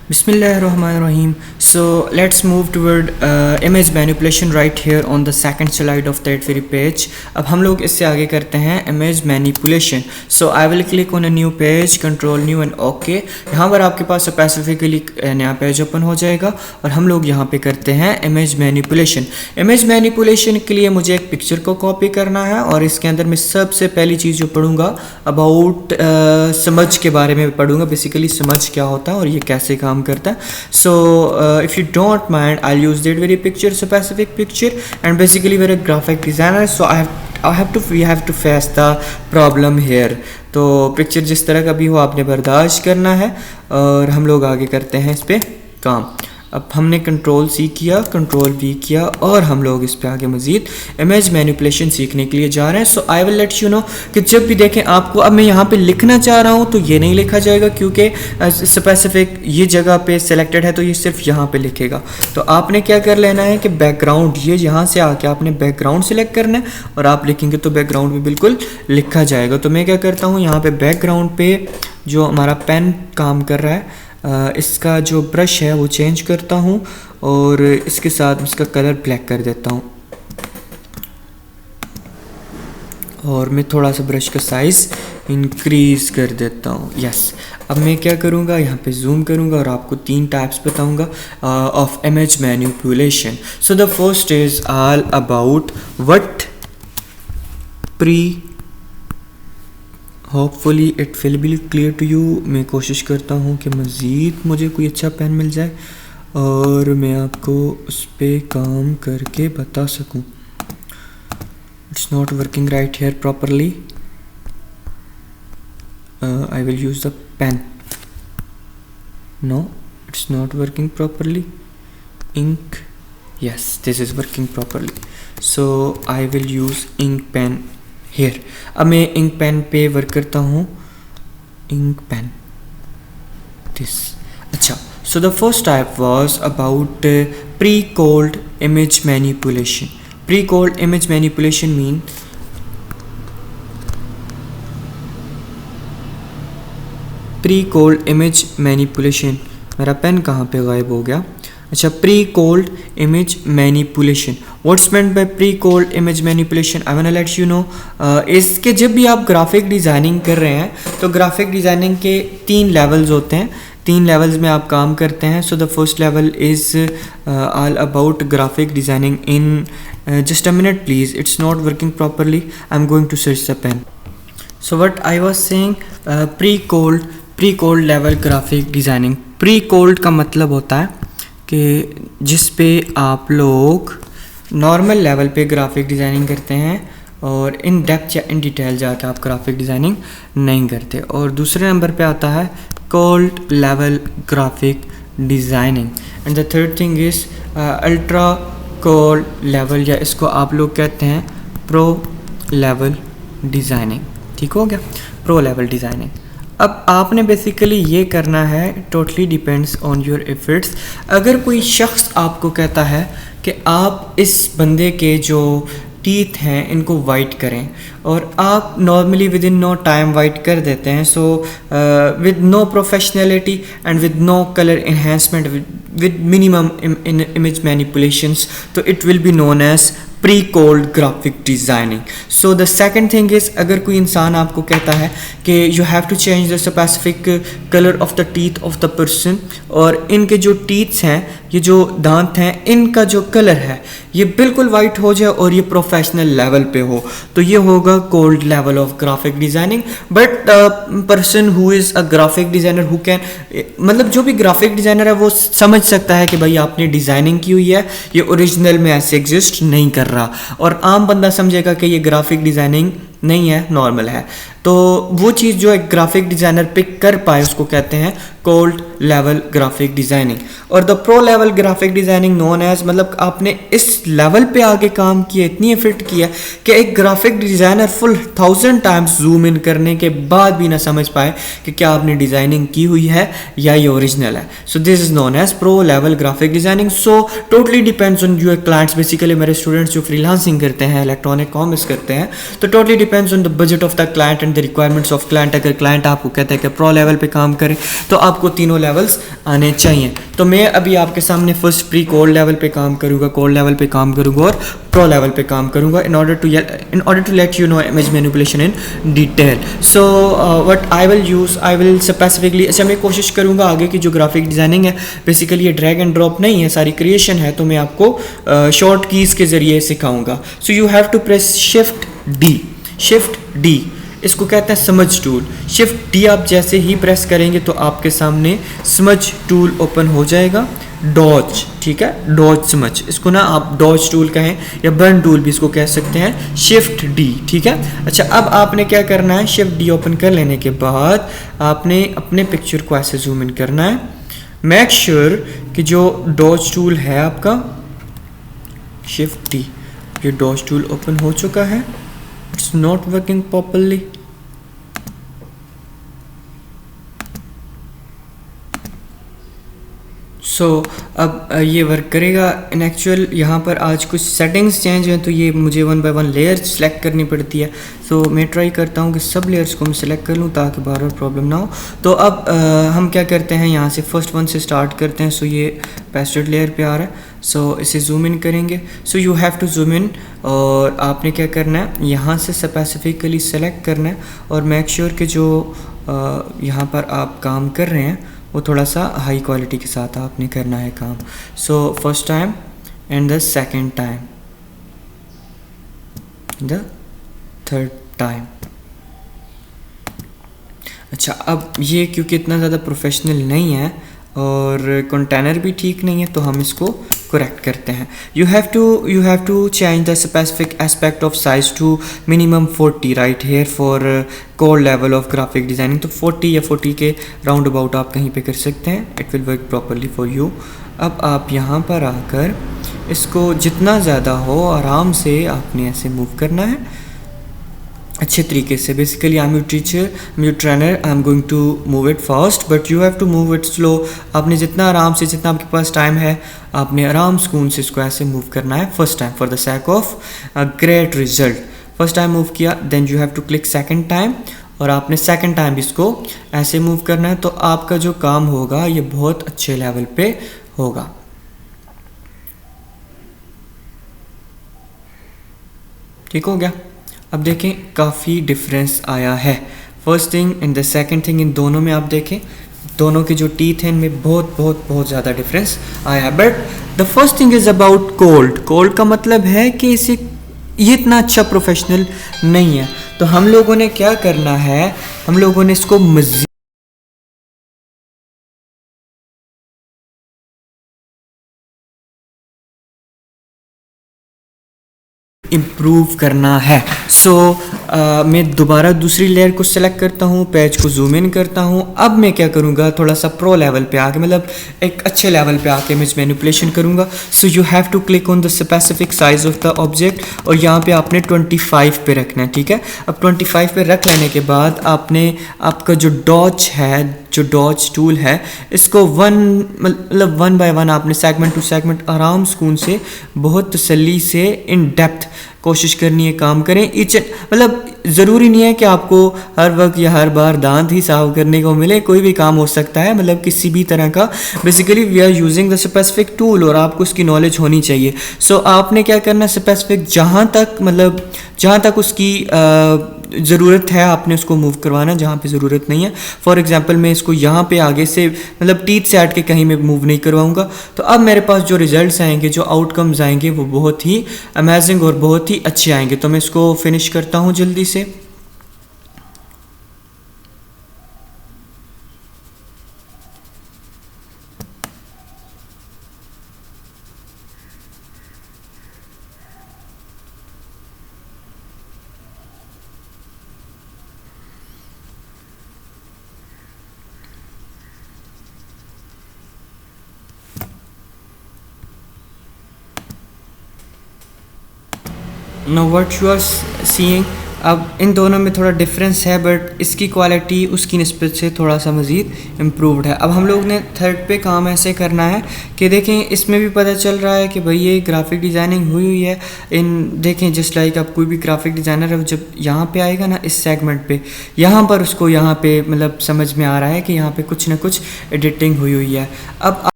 Bismillahirrahmanirrahim. So let's move toward image manipulation right here on the second slide of that very page. अब हम लोग इससे आगे करते हैं image manipulation. So I will click on a new page, control new and OK. यहाँ पर आपके पास specifically नया पेज ओपन हो जाएगा और हम लोग यहाँ पे करते हैं image manipulation. Image manipulation के लिए मुझे एक पिक्चर को कॉपी करना है और इसके अंदर मैं सबसे पहली चीज़ जो पढ़ूंगा अबाउट समझ के बारे में पढ़ूंगा. बेसिकली समझ क्या होता है और ये कैसे काम करता है. So if you don't mind, I'll use that very picture, specific picture, and basically we're a graphic designer, so we have to face the problem here. तो पिक्चर जिस तरह का भी हो आपने बर्दाश्त करना है और हम लोग आगे करते हैं इस पे काम. अब हमने कंट्रोल सी किया, कंट्रोल वी किया और हम लोग इस पे आगे मज़ीद इमेज मैनिपुलेशन सीखने के लिए जा रहे हैं. So I will let you know कि जब भी देखें आपको, अब मैं यहाँ पे लिखना चाह रहा हूँ तो ये नहीं लिखा जाएगा क्योंकि स्पेसिफिक ये जगह पे सिलेक्टेड है तो ये सिर्फ यहाँ पे लिखेगा. तो आपने क्या कर लेना है कि बैकग्राउंड, ये यहाँ से आके आपने बैकग्राउंड सिलेक्ट करना है और आप लिखेंगे तो बैकग्राउंड में बिल्कुल लिखा जाएगा. तो मैं क्या करता हूँ, यहाँ पर बैकग्राउंड पे जो हमारा पेन काम कर रहा है इसका जो ब्रश है वो चेंज करता हूँ और इसके साथ इसका कलर ब्लैक कर देता हूँ और मैं थोड़ा सा ब्रश का साइज़ इंक्रीज़ कर देता हूँ. यस, अब मैं क्या करूँगा, यहाँ पे जूम करूँगा और आपको 3 टाइप्स बताऊँगा of image manipulation. So the first is all about what hopefully it will be clear to you. मैं कोशिश करता हूँ कि मज़ीद मुझे कोई अच्छा पेन मिल जाए और मैं आपको उस पर काम करके बता सकूँ. It's not working right here properly. I will use the pen. No, it's not working properly. Ink, yes, this is working properly. So I will use ink pen here. अब मैं ink pen पे work करता हूँ. ink pen, this. अच्छा, so the first type was about pre-called image manipulation. Pre-called image manipulation mean pre-called image manipulation. मेरा pen कहाँ पे गायब हो गया? अच्छा, pre cold image manipulation. What's meant by pre cold image manipulation? I want to let you know. इसके जब भी आप ग्राफिक डिज़ाइनिंग कर रहे हैं तो ग्राफिक डिज़ाइनिंग के 3 लेवल्स होते हैं. 3 लेवल्स में आप काम करते हैं. So the first level is all about graphic designing in just a minute please. It's not working properly. I am going to search the pen. So what I was saying, pre cold level graphic designing. Pre cold का मतलब होता है कि जिस पे आप लोग normal level पे ग्राफिक डिज़ाइनिंग करते हैं और इन डेप्थ या इन डिटेल जाकर आप ग्राफिक डिज़ाइनिंग नहीं करते. और दूसरे नंबर पे आता है cold level graphic designing. And the third thing is ultra cold level, या इसको आप लोग कहते हैं प्रो लेवल डिज़ाइनिंग. ठीक हो गया, प्रो लेवल डिज़ाइनिंग. अब आपने बेसिकली ये करना है, totally depends on your efforts. अगर कोई शख्स आपको कहता है कि आप इस बंदे के जो टीथ हैं इनको वाइट करें और आप normally within no time white कर देते हैं, so with no professionality and with no colour enhancement, with minimum image manipulations, तो it will be known as precold graphic designing. So the second thing is, अगर कोई इंसान आपको कहता है कि you have to change the specific colour of the teeth of the person, और इनके जो टीथ्स हैं, ये जो दांत हैं, इनका जो कलर है ये बिल्कुल वाइट हो जाए और ये प्रोफेशनल लेवल पे हो, तो ये होगा cold level of graphic designing. But person who is a graphic designer who can, मतलब जो भी ग्राफिक डिज़ाइनर है वो समझ सकता है कि भाई आपने डिज़ाइनिंग की हुई है, ये ओरिजिनल में ऐसे एग्जिस्ट नहीं कर रहा, और आम बंदा समझेगा कि ये ग्राफिक डिज़ाइनिंग नहीं है, नॉर्मल है. तो वो चीज़ जो एक ग्राफिक डिज़ाइनर पिक कर पाए उसको कहते हैं कोल्ड लेवल ग्राफिक डिज़ाइनिंग. और the pro level graphic designing known as, मतलब आपने इस लेवल पे आगे काम किया, इतनी एफर्ट किया कि एक graphic designer full 1000 times zoom in करने के बाद भी ना समझ पाए कि क्या आपने डिज़ाइनिंग की हुई है या ये ओरिजिनल है. So this is known as pro level graphic designing. So totally depends on your clients. Basically मेरे स्टूडेंट्स जो फ्रीलांसिंग करते हैं, इलेक्ट्रॉनिक कॉमर्स करते हैं, तो totally depends on the budget of the client and the requirements of client, अगर client आपको कहता है कि प्रो लेवल पे काम करें तो आपको तीनों लेवल्स आने चाहिए। तो मैं अभी आपके सामने फर्स्ट प्री कोड लेवल पे काम करूँगा, कोड लेवल पे काम करूँगा और प्रो लेवल पे काम करूँगा in order to let you know image manipulation in detail. So what I will specifically, अच्छा मैं कोशिश करूँगा आगे की जो ग्राफिक डिज़ाइनिंग है बेसिकली ये ड्रैग एंड ड्रॉप नहीं है, सारी क्रिएशन है, तो मैं आपको शॉर्ट कीज़ के ज़रिए सिखाऊंगा। So you have to press shift D, इसको कहते हैं समझ टूल। शिफ्ट डी आप जैसे ही प्रेस करेंगे तो आपके सामने समझ टूल ओपन हो जाएगा। डॉज, ठीक है, डॉज समझ, इसको ना आप डॉज टूल कहें या बर्न टूल भी इसको कह सकते हैं। शिफ्ट डी, ठीक है। अच्छा अब आपने क्या करना है, शिफ्ट डी ओपन कर लेने के बाद आपने अपने पिक्चर को ऐसे जूम इन करना है। मेक श्योर कि जो डॉज टूल है आपका, शिफ्ट डी, ये डॉज टूल ओपन हो चुका है। It's not working properly. So अब ये वर्क करेगा इन एक्चुअल। यहाँ पर आज कुछ सेटिंग्स चेंज हैं तो ये मुझे one by one layer select करनी पड़ती है। सो मैं ट्राई करता हूँ कि सब लेयर्स को मैं सेलेक्ट कर लूँ ताकि बार बार प्रॉब्लम ना हो। तो अब हम क्या करते हैं, यहाँ से फर्स्ट वन से स्टार्ट करते हैं। सो ये पेस्टेड लेयर पे आ रहा है, सो इसे जूम इन करेंगे। So you have to zoom in और आपने क्या करना है, यहाँ से स्पेसिफिकली सेलेक्ट करना है और मेक श्योर कि जो यहाँ पर आप काम कर रहे हैं वो थोड़ा सा हाई क्वालिटी के साथ आपने करना है काम। So first time and the second time, the third time. अच्छा अब ये क्योंकि इतना ज़्यादा प्रोफेशनल नहीं है और कंटेनर भी ठीक नहीं है तो हम इसको करेक्ट करते हैं। You have to change the specific aspect of size to minimum 40 right here for code level of graphic designing. तो 40 या 40 के राउंड अबाउट आप कहीं पे कर सकते हैं, it will work properly for you. अब आप यहाँ पर आकर इसको जितना ज़्यादा हो आराम से आपने ऐसे मूव करना है अच्छे तरीके से। Basically I am your teacher, I am your trainer, I am going to move it fast but you have to move it slow. आपने जितना आराम से, जितना आपके पास टाइम है, आपने आराम सुकून से इसको ऐसे मूव करना है first time for the sake of a great result. First time move किया, then you have to click second time और आपने सेकेंड टाइम भी इसको ऐसे मूव करना है। तो आपका जो काम होगा ये बहुत अच्छे लेवल पे होगा। ठीक हो गया। अब देखें काफ़ी डिफरेंस आया है। First thing and the second thing, इन दोनों में आप देखें दोनों के जो टीथ हैं इनमें बहुत बहुत बहुत ज़्यादा डिफरेंस आया है। But the first thing is about cold. Cold का मतलब है कि इसे ये इतना अच्छा प्रोफेशनल नहीं है, तो हम लोगों ने क्या करना है, हम लोगों ने इसको मज़ीद इम्प्रूव करना है। सो मैं दोबारा दूसरी लेयर को सेलेक्ट करता हूँ, पेज को जूम इन करता हूँ। अब मैं क्या करूँगा, थोड़ा सा प्रो लेवल पे आके, मतलब एक अच्छे लेवल पे आके इमेज मैनिपुलेशन करूँगा। So you have to click on the specific size of the object और यहाँ पे आपने 25 पे रखना है, ठीक है। अब 25 पे रख लेने के बाद आपने आपका जो डॉज है, जो डॉज टूल है, इसको मतलब वन बाय वन आपने सेगमेंट टू सेगमेंट आराम सुकून से बहुत तसल्ली से इन डेप्थ कोशिश करनी है, काम करें। मतलब ज़रूरी नहीं है कि आपको हर वक्त या हर बार दांत ही साफ करने को मिले, कोई भी काम हो सकता है, मतलब किसी भी तरह का। Basically we are using the specific tool और आपको उसकी नॉलेज होनी चाहिए। सो आपने क्या करना, स्पेसिफिक जहाँ तक उसकी ज़रूरत है आपने उसको मूव करवाना, जहाँ पे ज़रूरत नहीं है। फॉर एग्जांपल मैं इसको यहाँ पे आगे से मतलब टीथ से हट के कहीं मैं मूव नहीं करवाऊँगा। तो अब मेरे पास जो रिजल्ट्स आएंगे, जो आउटकम्स आएंगे वो बहुत ही अमेजिंग और बहुत ही अच्छे आएंगे। तो मैं इसको फिनिश करता हूँ जल्दी से। Now what you are seeing, अब इन दोनों में थोड़ा डिफरेंस है, बट इसकी क्वालिटी उसकी निस्बत से थोड़ा सा मज़ीद इम्प्रूव्ड है। अब हम लोग ने थर्ड पे काम ऐसे करना है कि देखें, इसमें भी पता चल रहा है कि भाई ये ग्राफिक डिज़ाइनिंग हुई हुई है। इन देखें जस्ट लाइक अब कोई भी ग्राफिक डिज़ाइनर है जब यहाँ पे आएगा ना इस सेगमेंट पे, यहाँ पर उसको यहाँ पे मतलब समझ में आ रहा है कि यहाँ पे कुछ ना कुछ एडिटिंग हुई हुई है। अब